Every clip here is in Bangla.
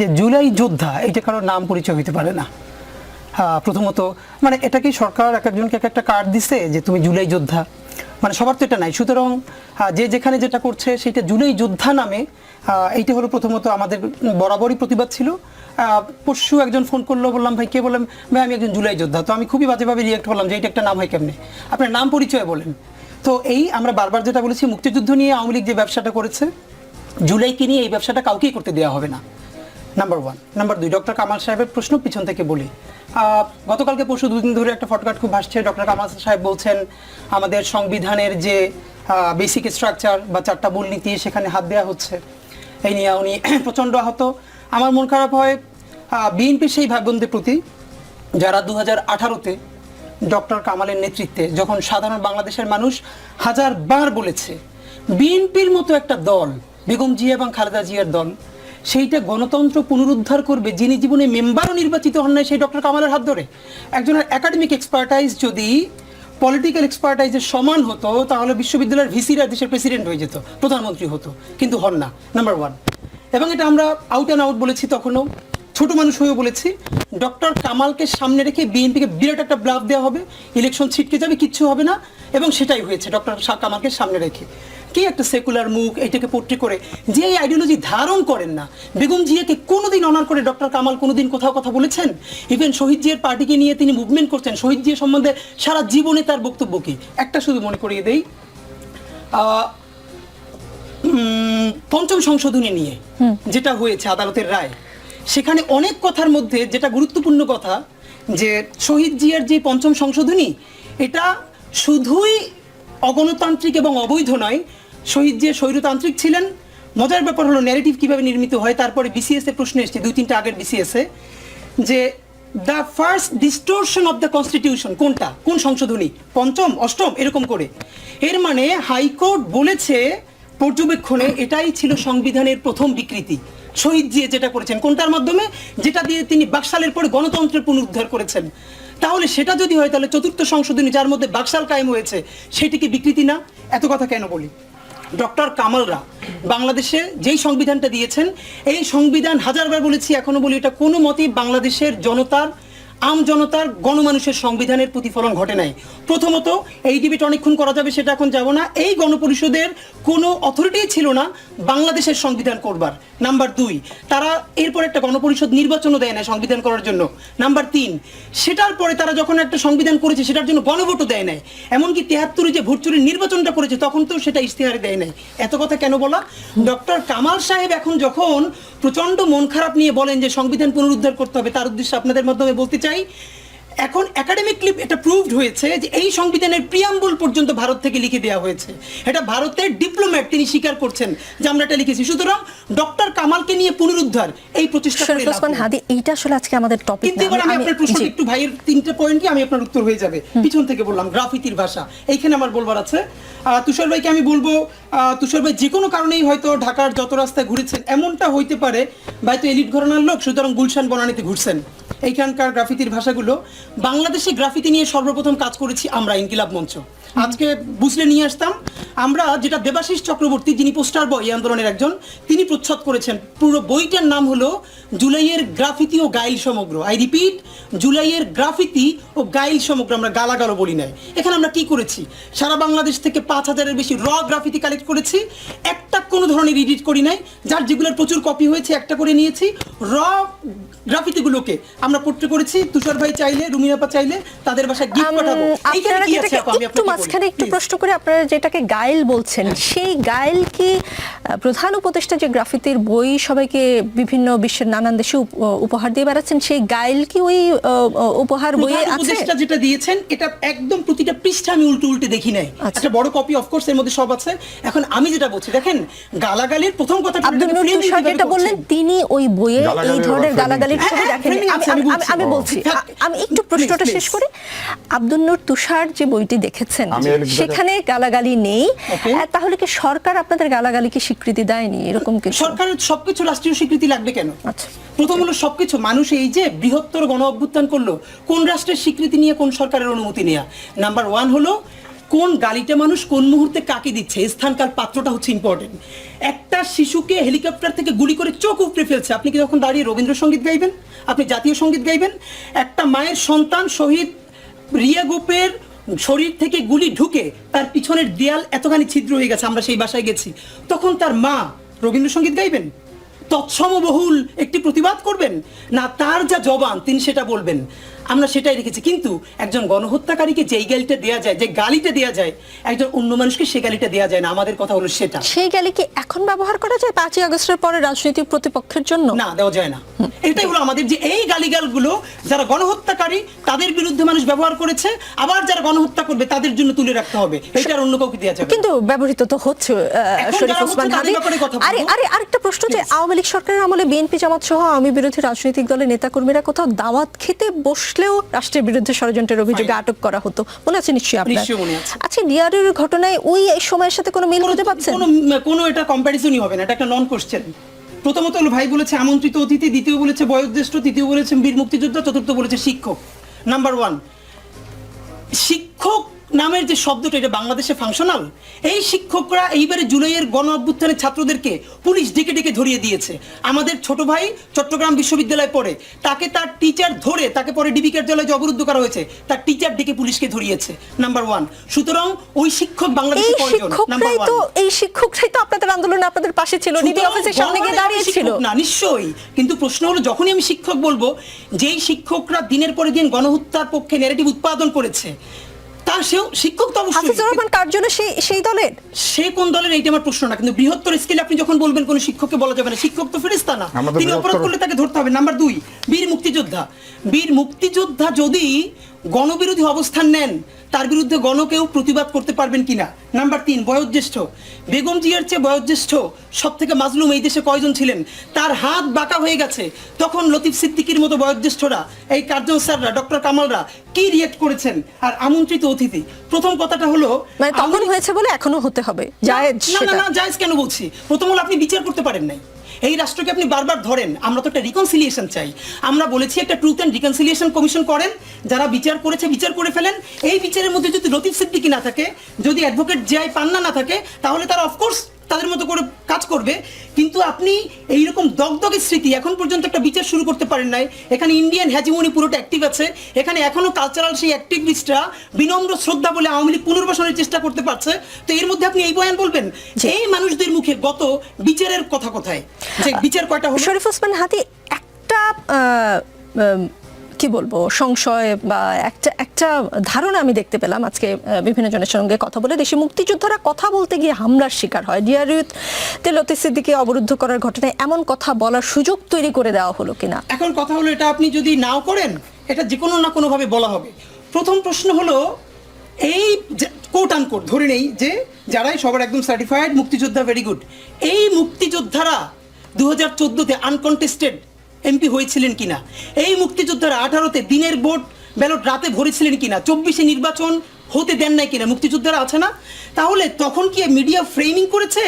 যে জুলাই যোদ্ধা এটা কারোর নাম পরিচয় হতে পারে না। প্রথমত মানে এটা কি সরকার এক একজনকে এক একটা কার্ড দিছে যে তুমি জুলাই যোদ্ধা, মানে সবার তো এটা নাই। সুতরাং যে যেখানে যেটা করছে সেটা জুলাই যোদ্ধা নামে, এইটা হলো প্রথমত আমাদের বরাবরই প্রতিবাদ ছিল। পরশু একজন ফোন করলো, বললাম ভাই কে, বললাম ভাই আমি একজন জুলাই যোদ্ধা। তো আমি খুবই বাজেভাবে রিয়েক্ট করলাম যে এটা একটা নাম হয় কেমনে, আপনার নাম পরিচয় বলেন। তো এই আমরা বারবার যেটা বলেছি, মুক্তিযুদ্ধ নিয়ে আওয়ামী লীগ যে ব্যবসাটা করেছে, জুলাইকে নিয়ে এই ব্যবসাটা কাউকেই করতে দেওয়া হবে না, নাম্বার ওয়ান। নাম্বার দুই, ডক্টর কামাল সাহেবের প্রশ্ন পিছন থেকে বলি। গতকালকে পরশু দুদিন ধরে একটা ফটকাট খুব ভাসছে। ডক্টর কামাল সাহেব বলছেন আমাদের সংবিধানের যে বেসিক স্ট্রাকচার বা 4টা মূলনীতি সেখানে হাত দেওয়া হচ্ছে, এই নিয়ে উনি প্রচণ্ড আহত। আমার মন খারাপ হয় বিএনপির সেই ভাই বোনদের প্রতি যারা 2018-তে ডক্টর কামালের নেতৃত্বে যখন সাধারণ বাংলাদেশের মানুষ হাজারবার বলেছে বিএনপির মতো একটা দল, বেগম জিয়া এবং খালেদা জিয়ার দল, সেইটা গণতন্ত্র পুনরুদ্ধার করবে, যিনি জীবনে মেম্বারও নির্বাচিত হন নাই সেই ডক্টর কামালের হাত ধরে। একজনের একাডেমিক এক্সপার্টাইজ যদি পলিটিক্যাল এক্সপার্টাইজের সমান হতো তাহলে বিশ্ববিদ্যালয়ের ভিসিরা দেশের প্রেসিডেন্ট হয়ে যেত, প্রধানমন্ত্রী হতো, কিন্তু হন না, নাম্বার ওয়ান। এবং এটা আমরা আউট অ্যান্ড আউট বলেছি, তখনও ছোট মানুষ হয়েও বলেছি ডক্টর কামালকে সামনে রেখে বিএনপিকে বিরাট একটা ব্লাফ দেওয়া হবে, ইলেকশন ছিটকে যাবে, কিচ্ছু হবে না। এবং সেটাই হয়েছে ডক্টর কামালকে সামনে রেখে। কি একটা সেকুলার মুখ, এইটাকে পোট্রি করে যে এই আইডিওলজি ধারণ করেন না। বেগম জিয়াকে কোনোদিন অনার করে ডক্টর কামাল কোনোদিন কোথাও কথা বলেছেন? ইভেন শহীদ জিয়ার পার্টিকে নিয়ে তিনি মুভমেন্ট করছেন, শহীদ জিয়া সম্বন্ধে সারা জীবনে তার বক্তব্য কি? একটা শুধু মনে করিয়ে দেই, পঞ্চম সংশোধনী নিয়ে যেটা হয়েছে আদালতের রায়, সেখানে অনেক কথার মধ্যে যেটা গুরুত্বপূর্ণ কথা যে শহীদ জিয়ার যে পঞ্চম সংশোধনী এটা শুধুই অগণতান্ত্রিক এবং অবৈধ নয়, শহীদ জিয়া স্বৈরতান্ত্রিক ছিলেন। মজার ব্যাপার হলো ন্যারেটিভ কিভাবে নির্মিত হয়। তারপরে বিসিএস এ প্রশ্ন এসছে 2-3টা আগের বিসিএস এ যে the first ডিস্টোরশন of the constitution কোনটা, কোন সংশোধনী, পঞ্চম, অষ্টম, এরকম করে। এর মানে হাইকোর্ট বলেছে পর্যবেক্ষণে এটাই ছিল সংবিধানের প্রথম বিকৃতি। শহীদ জিয়া যেটা করেছেন কোনটার মাধ্যমে, যেটা দিয়ে তিনি বাকশালের পরে গণতন্ত্রের পুনরুদ্ধার করেছেন। তাহলে সেটা যদি হয় তাহলে চতুর্থ সংশোধনী যার মধ্যে বাকশাল কায়েম হয়েছে সেটি কি বিকৃতি না? এত কথা কেন বলি? ডক্টর কামালরা বাংলাদেশে যেই সংবিধানটা দিয়েছেন, এই সংবিধান হাজারবার বলেছি, এখনো বলি, এটা কোনো মতেই বাংলাদেশের জনতার, আম জনতার, গণমানুষের সংবিধানের প্রতিফলন ঘটে নাই। প্রথমত এই ডিবেট অনেকক্ষণ করা যাবে, সেটা এখন যাব না। এই গণপরিষদের কোনো অথরিটি ছিল না বাংলাদেশের সংবিধান করবার। নাম্বার দুই, তারা এরপর একটা গণপরিষদ নির্বাচনও দেয় না সংবিধান করার জন্য। নাম্বার তিন, সেটার পরে তারা যখন একটা সংবিধান করেছে সেটার জন্য গণভোটও দেয় নাই। এমনকি 73-এ যে ভোট চুরির নির্বাচনটা করেছে তখন তো সেটা ইশতেহারে দেয় নাই। এত কথা কেন বলা? ডক্টর কামাল সাহেব এখন যখন প্রচণ্ড মন খারাপ নিয়ে বলেন যে সংবিধান পুনরুদ্ধার করতে হবে, তার উদ্দেশ্যে আপনাদের মাধ্যমে বলতে চাই, এখন একাডেমিকলি এটা প্রুভড হয়েছে যে এই সংবিধানের প্রিয়াম্বল পর্যন্ত ভারত থেকে লিখে দেওয়া হয়েছে। এটা ভারতের ডিপ্লোম্যাট তিনি স্বীকার করছেন যে আমরা এটা লিখেছি। সুতরাং ডক্টর কামালকে নিয়ে পুনরুদ্ধার এই প্রচেষ্টা করে হাদি, এইটা আসলে আজকে আমাদের টপিক। কিন্তু এবার আমি আপনার প্রশ্ন একটু, ভাইয়ের 3টে পয়েন্ট কি আমি আপনার উত্তর হয়ে যাবে। পিছন থেকে বললাম গ্রাফিতির ভাষা, এইখানে আমার বলবার আছে। তুষার ভাইকে আমি বলবো, তুষার ভাই যে কোনো কারণেই হয়তো ঢাকার যত রাস্তায় ঘুরেছেন, এমনটা হইতে পারে ভাই তো এলিট ঘরানার লোক, সুতরাং গুলশান বনানীতে ঘুরছেন। এইখানকার গ্রাফিতির ভাষাগুলো, বাংলাদেশে গ্রাফিতি নিয়ে সর্বপ্রথম কাজ করেছি আমরা ইনকিলাব মঞ্চ। আজকে বুঝলে নিয়ে আসতাম আমরা, যেটা দেবাশিস চক্রবর্তী, যিনি পোস্টার বয় এই আন্দোলনের একজন, তিনি প্রচ্ছদ করেছেন। পুরো বইটার নাম হলো জুলাইয়ের গ্রাফিতি ও গাইল সমগ্র। আই রিপিট, জুলাইয়ের গ্রাফিতি ও গাইল সমগ্র। আমরা গালাগালও বলি নাই। এখানে আমরা কি করেছি, সারা বাংলাদেশ থেকে 5000-এর বেশি র গ্রাফিতি কালেক্ট করেছি, একটা কোনো ধরনের এডিট করি নাই, যার যেগুলোর প্রচুর কপি হয়েছে একটা করে নিয়েছি। র গ্রাফিতিগুলোকে আমরা পোর্ট্রে করেছি। তুষার ভাই চাইলে, রুমিনাপা চাইলে তাদের বাসায় গিফট পাঠাবো। এইখানে কি আছে আপু, আমি আপনাকে মাঝখানে একটু প্রশ্ন করে, আপনারা যেটাকে গাইল বলছেন, সেই গাইল কি প্রধান উপদেষ্টা যে গ্রাফিতির বই সবাইকে বিভিন্ন বিশ্বের নানান দেশে উপহার দিয়ে বেড়াচ্ছেন, সেই গাইল কি ওই উপহার বইয়ে আছে? উপদেষ্টা যেটা দিয়েছেন এটা একদম প্রতিটা পৃষ্ঠা আমি উল্টে দেখি নাই, একটা বড় কপি অফকোর্স এর মধ্যে সব আছে। এখন আমি যেটা বলছি, দেখেন গালাগালির প্রথম কথা আব্দুল নূর তুষার যেটা বললেন, তিনি ওই বইয়ে এই ধরনের গালাগালির ছবি দেখেন। আমি বলছি, আমি একটু প্রশ্নটা শেষ করি। আব্দুল নূর তুষার যে বইটি দেখেছেন সেখানে গালাগালি নেই, তাহলে কি সরকার আপনাদের গালাগালিকে স্বীকৃতি দেয়নি? এরকম কি সরকারের সবকিছু রাষ্ট্রীয় স্বীকৃতি লাগবে কেন? প্রথম হলো সবকিছু মানুষ এই যে বৃহত্তর গণ অভ্যুত্থান করলো, কোন রাষ্ট্রের স্বীকৃতি নিয়ে, কোন সরকারের অনুমতি নেয়া? নাম্বার ওয়ান হলো কোন গালিটা মানুষ কোন মুহূর্তে কাকে দিচ্ছে, স্থানকাল পাত্রটা হচ্ছে ইম্পর্টেন্ট। একটা শিশুকে হেলিকপ্টার থেকে গুলি করে চোখ উপড়ে ফেলছে, আপনি কি তখন দাঁড়িয়ে রবীন্দ্রসঙ্গীত গাইবেন? আপনি জাতীয় সঙ্গীত গাইবেন? একটা মায়ের সন্তান শহীদ রিয়া গোপের শরীর থেকে গুলি ঢুকে তার পিছনের দেয়াল এতখানি ছিদ্র হয়ে গেছে, আমরা সেই বাসায় গেছি, তখন তার মা রবীন্দ্রসঙ্গীত গাইবেন? তৎসমবহুল একটি প্রতিবাদ করবেন? না, তার যা জবান তিনি সেটা বলবেন। আমরা সেটাই রেখেছি। কিন্তু একজন গণহত্যাকারীকে যেই গালিটা দেয়া যায়, যে গালিটা দেয়া যায়, একজন অন্য মানুষকে সে গালিটা দেয়া যায় না। আমাদের কথা হলো সেটা। সেই গালি কি এখন ব্যবহার করা যায় 5ই আগস্টের পরে রাজনৈতিক প্রতিপক্ষের জন্য? না, দেওয়া যায় না। এটাই হলো আমাদের, যে এই গালিগালগুলো যারা গণহত্যাকারী তাদের বিরুদ্ধে মানুষ ব্যবহার করেছে, আবার যারা গণহত্যা করবে তাদের জন্য তুলে রাখতে হবে। এটা আর অন্য কাউকে দেওয়া যাবে। কিন্তু ব্যবহৃত তো হচ্ছে শরীফ ওসমান হাদি। আরেকটা প্রশ্ন, যে আওয়ামী লীগ সরকারের আমলে বিএনপি জামাত সহ আওয়ামী বিরোধী রাজনৈতিক দলের নেতাকর্মীরা কোথাও দাওয়াত খেতে বসলেও রাষ্ট্রের বিরুদ্ধে ষড়যন্ত্রের অভিযোগে আটক করা হতো, মনে আছে নিশ্চয়ই আপনার? আচ্ছা, ডিআরইউর ঘটনায় ওই সময়ের সাথে কোনো মিল খুঁজে পাচ্ছেন? কোনো এটা কম্প্যারিজনই হবে না, এটা একটা নন কোশ্চেন। প্রথমত হলো ভাই বলেছে আমন্ত্রিত অতিথি, দ্বিতীয় বলেছে বয়োজ্যেষ্ঠ, তৃতীয় বলেছে বীর মুক্তিযোদ্ধা, চতুর্থ বলেছে শিক্ষক। নাম্বার 1, শিক্ষক নামের যে শব্দটা, এটা বাংলাদেশে ফাংশনাল? এই শিক্ষকরা এইবারে জুলাইয়ের গণ অভ্যুত্থানের ছাত্রদেরকে পুলিশ ডেকে ডেকে ধরিয়ে দিয়েছে। আমাদের ছোট ভাই চট্টগ্রাম বিশ্ববিদ্যালয়ে পড়ে, তাকে তার টিচার ধরে, তাকে পরে ডিবি কার্যালয়ে অবরুদ্ধ করা হয়েছে, তার টিচার ডেকে পুলিশকে ধরিয়েছে। নাম্বার 1। সুতরাং ওই শিক্ষক বাংলাদেশে কয়জন? নাম্বার 1, এই শিক্ষকরাই তো আপনাদের আন্দোলনে আপনাদের পাশে ছিল, ডিবি অফিসের সামনে গিয়ে দাঁড়িয়েছিল না? নিশ্চয়ই। কিন্তু প্রশ্ন হলো, যখনই আমি শিক্ষক বলবো, যেই শিক্ষকরা দিনের পরে দিন গণহত্যার পক্ষে ন্যারেটিভ উৎপাদন করেছে, তার সেও শিক্ষক তো অবশ্যই। হাফিজুর রহমান কার জন্য সেই দলের? সে কোন দলের এইটা আমার প্রশ্ন না, কিন্তু বৃহত্তর স্কেলে আপনি যখন বলবেন কোন শিক্ষককে বলা যাবে না, শিক্ষক তো ফেরেশতা না, তিনি অপরাধ করলে তাকে ধরতে হবে। নাম্বার 2, বীর মুক্তিযোদ্ধা। বীর মুক্তিযোদ্ধা যদি গণবিরোধী অবস্থান নেন, তার বিরুদ্ধে গণকেও প্রতিবাদ করতে পারবেন কিনা। নাম্বার 3, বয়োজ্যেষ্ঠ। বেগম জিয়ার চেয়ে বয়োজ্যেষ্ঠ সব থেকে মাজলুম এই দেশে কয়জন ছিলেন? তার হাত বাঁকা হয়ে গেছে, তখন লতিফ সিদ্দিকীর মতো বয়োজ্যেষ্ঠরা, এই কার্জন স্যাররা, ডক্টর কামালরা কি রিয়েক্ট করেছেন? আর আমন্ত্রিত অতিথি, প্রথম কথাটা হলো, মানে তখন হয়েছে বলে এখনো হতে হবে জায়েজ? না, জায়েজ কেন বলছি? প্রথম হলো আপনি বিচার করতে পারেন নাই, এই রাষ্ট্রকে আপনি বারবার ধরেন। আমরা তো একটা রিকনসিলিয়েশন চাই। আমরা বলেছি একটা ট্রুথ অ্যান্ড রিকনসিলিয়েশন কমিশন করেন, যারা বিচার করেছে বিচার করে ফেলেন। এই বিচারের মধ্যে যদি লতিফ সিদ্দিকী না থাকে, যদি অ্যাডভোকেট জিআই পান্না না থাকে, তাহলে তারা অফকোর্স তাদের মতো করে কাজ করবে। কিন্তু আপনি এইরকম দগদগে স্মৃতি, এখন পর্যন্ত একটা বিচার শুরু করতে পারেন নাই। এখানে ইন্ডিয়ান হ্যাজিমনি পুরোটা অ্যাক্টিভ আছে, এখানে এখনো কালচারাল সেই অ্যাক্টিভিস্টরা বিনম্র শ্রদ্ধা বলে আওয়ামী লীগ পুনর্বাসনের চেষ্টা করতে পারছে। তো এর মধ্যে আপনি এই বয়ান বলবেন? এই মানুষদের মুখে গত বিচারের কথা কোথায়? যে বিচার কয়টা হলো? শরীফ ওসমান হাদি, একটা কি বলবো, সংশয় বা একটা ধারণা আমি দেখতে পেলাম আজকে বিভিন্ন জনের সঙ্গে কথা বলে। দেশে মুক্তিযোদ্ধারা কথা বলতে গিয়ে হামলার শিকার হয়। ডিআরইউতে লতিফ সিদ্দিকীকে অবরুদ্ধ করার ঘটনায় এমন কথা বলার সুযোগ তৈরি করে দেওয়া হলো কিনা? এখন কথা হলো, এটা আপনি যদি নাও করেন, এটা যে কোনো না কোনোভাবে বলা হবে। প্রথম প্রশ্ন হলো, এই কোট আনকোট ধরে নেই যে যারাই সবার একদম সার্টিফাইড মুক্তিযোদ্ধা, ভেরি গুড, এই মুক্তিযোদ্ধারা 2014-তে আনকন্টেস্টেড এমপি হয়েছিলেন কিনা? এই মুক্তিযোদ্ধারা 18-তে দিনের ভোট ব্যালট রাতে ভরেছিলেন কিনা? 24-এ নির্বাচন হতে দেন নাই কিনা? মুক্তিযোদ্ধারা আছে না? তাহলে তখন কি মিডিয়া ফ্রেমিং করেছে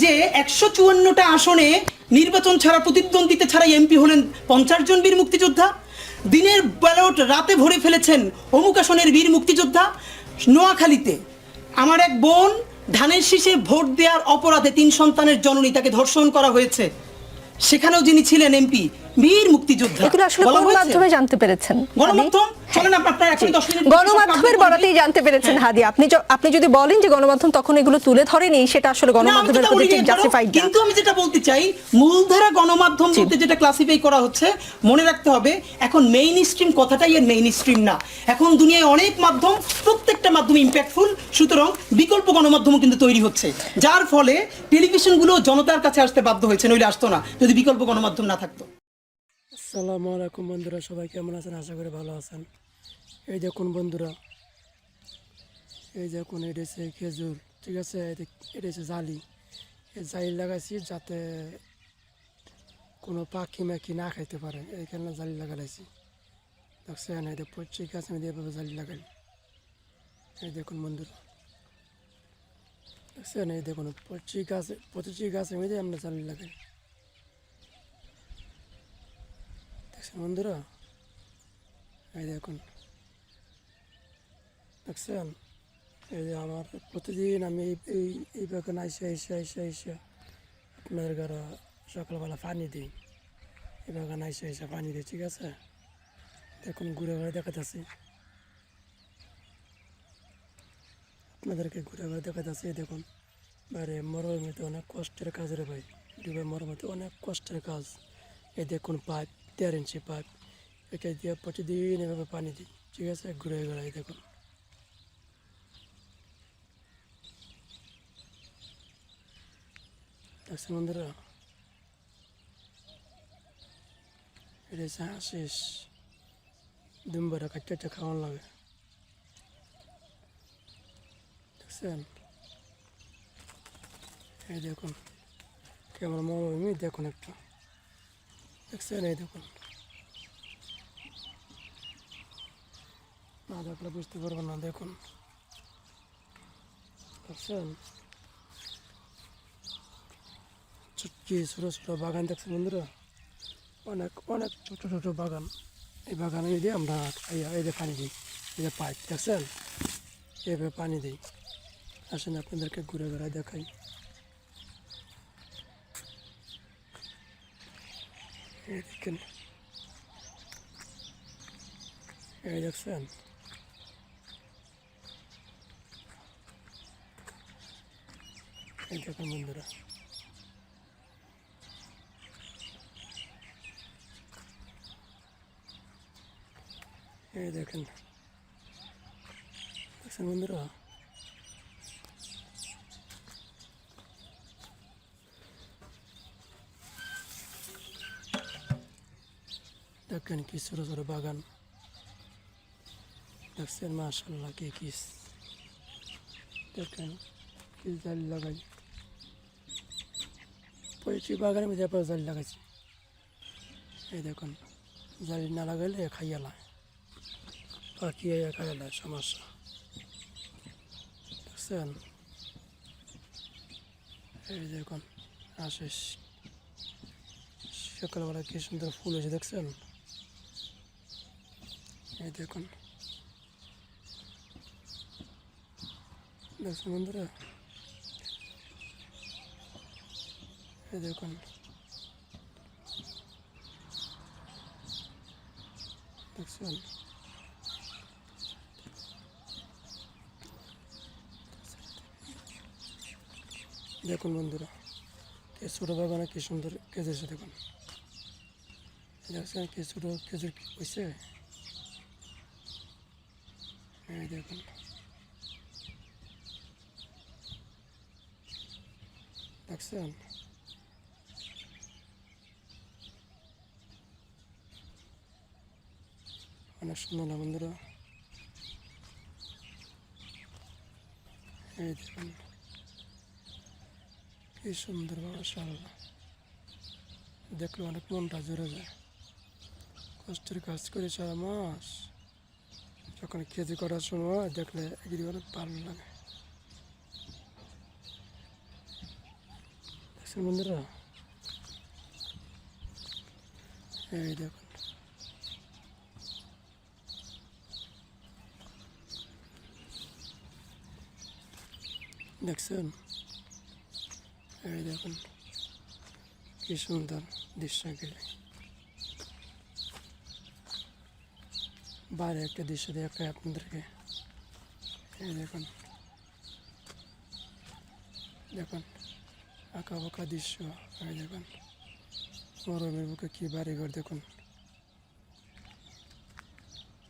যে 154টা আসনে নির্বাচন ছাড়া, প্রতিদ্বন্দ্বিতা ছাড়া এমপি হলেন 50 জন বীর মুক্তিযোদ্ধা? দিনের ব্যালট রাতে ভরে ফেলেছেন অমুক আসনের বীর মুক্তিযোদ্ধা। নোয়াখালীতে আমার এক বোন ধানের শীষে ভোট দেওয়ার অপরাধে 3 সন্তানের জননী, তাকে ধর্ষণ করা হয়েছে, সেখানেও যিনি ছিলেন এমপি, বীর মুক্তিযোদ্ধা। এগুলো আসলে কোন মাধ্যমে জানতে পেরেছেন? গণমাধ্যম, চলেন আপনার এখনই 10 মিনিট গণমাধ্যমের বরাতেই জানতে পেরেছেন হাদি। আপনি যদি বলেন যে গণমাধ্যম তখন এগুলো তুলে ধরেনি, সেটা আসলে গণমাধ্যমের প্রতি ঠিক জাস্টিফাইড না। কিন্তু আমি যেটা বলতে চাই, মূলধারা গণমাধ্যম বলতে যেটা ক্লাসিফাই করা হচ্ছে, মনে রাখতে হবে এখন মেইন স্ট্রিম কথাটাই এর মেইন স্ট্রিম না। এখন দুনিয়ায় অনেক মাধ্যম, প্রত্যেকটা মাধ্যম ইম্প্যাক্টফুল, সুতরাং বিকল্প গণমাধ্যমও কিন্তু তৈরি হচ্ছে, যার ফলে টেলিভিশনগুলো জনতার কাছে আসতে বাধ্য হয়েছে, নইলে আসতো না যদি বিকল্প গণমাধ্যম না থাকতো। আসসালামু আলাইকুম বন্ধুরা, সবাই কেমন আছেন? আশা করি ভালো আছেন। এই দেখুন বন্ধুরা, এই দেখুন, এটা হচ্ছে খেজুর, ঠিক আছে, এটা হচ্ছে জালি। এই জালি লাগাইছি যাতে কোনো পাখি মাখি না খাইতে পারে, এইখানে জালি লাগাইছি। দেখছেন, এটা প্রত্যেক গাছ আমি এভাবে জালি লাগাই। এই দেখুন বন্ধুরা, দেখছেন, এই দেখুন প্রতিটি গাছের মধ্যে আমরা জালি লাগাই। বন্ধুরা, এই দেখুন, দেখছেন, এই যে আমার প্রতিদিন আমি এই বাগান আইসা আপনাদের ঘরে সকালবেলা পানি দিই, এই বাগান আইসা পানি দিই, ঠিক আছে। দেখুন ঘুরে ঘুরে দেখাতেছি আপনাদেরকে, ঘুরে ঘুরে দেখাতেছি। দেখুন বাইরে মরুভূমিতে অনেক কষ্টের কাজ রে ভাই, দুবাই মরুভূমিতে অনেক কষ্টের কাজ। এই দেখুন পাইপ, 13 ইঞ্চি পাইপ, এটা দিয়ে প্রতিদিন এভাবে পানি দিই, ঠিক আছে, ঘুরে ঘুরে। এই দেখুন দেখছেন বন্ধুরা, এটা হচ্ছে হাঁস, দুম্বারা কাটতে খাওয়ান লাগে, দেখছেন। এই দেখুন কেমন মরুভূমি, দেখুন একটা, দেখছেন। এই দেখুন, না দেখলে বুঝতে পারবেন না, দেখুন, দেখছেন। কি ছোটো ছোটো বাগান দেখছেন বন্ধুরা, অনেক অনেক ছোটো ছোটো বাগান। এই বাগানে দিয়ে আমরা এই যে পানি দিই, এই যে পাইপ দেখছেন, এইভাবে পানি দিই। আসেন আপনাদেরকে ঘুরে ঘুরে দেখাই। এই দেখেন, এই দেখছেন, এই দেখুন বন্ধুরা, এই দেখেন, দেখছেন বন্ধুরা। দেখেন কি ছোটো ছোটো বাগান, দেখছেন, মাশাআল্লাহ কি কিস। দেখেন কি জালি লাগাই, প্রতিটি বাগানের মধ্যে আপনার জালি লাগাইছি। এই দেখুন, জালি না লাগাইলে খাইয়ালায়, পাখি খাইয়ালায়, সমস্যা, দেখছেন। এই দেখুন আশিস, সকালবেলা কি সুন্দর ফুল হয়েছে, দেখছেন। এই দেখুন, দেখছেন বন্ধুরা, এই দেখুন, দেখছেন। দেখুন বন্ধুরা, এই ছোটো বাগানে কি সুন্দর কেজেছে, দেখুন, দেখছেন কি ছোটো খেজুর কি হয়েছে। এই দেখুন, দেখছেন। অনেক সুন্দর না বন্ধুরা, এই দেখুন কি সুন্দর, মাশাআল্লাহ, দেখলে অনেক মনটা জুড়ে যায়। কষ্টের কাজ করে 4 মাস, যখন খেতে করার সময় দেখলে এগুলি অনেক ভালো লাগে, দেখছেন বন্ধুরা। এই দেখুন, দেখছেন। এই দেখুন কি সুন্দর দৃশ্যগুলি, বাইরে একটা দৃশ্য দেখায় আপনাদেরকে। এই দেখুন, দেখুন আঁকা বাঁকা দৃশ্য। এই দেখুন মরমের বুকে কি বাড়িঘর, দেখুন,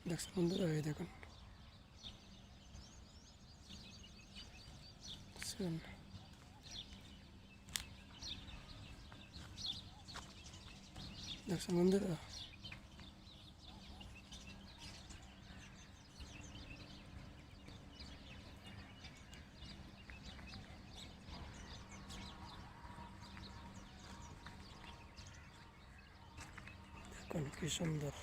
দেখছেন বন্ধুরা। এই দেখুন, দেখছেন। দেখছেন বন্ধুরা, দেখুন কি সুন্দর।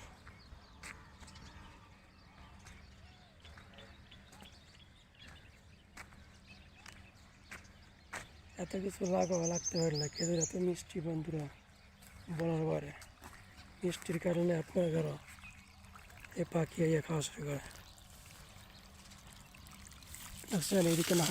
এত কিছু লাগতে পারে না, খেজুর এত মিষ্টি বন্ধুরা, বলার পরে। মিষ্টির কারণে আপনার ঘরে এই পাখি খাওয়া শুরু করে, দেখছেন এদিকে না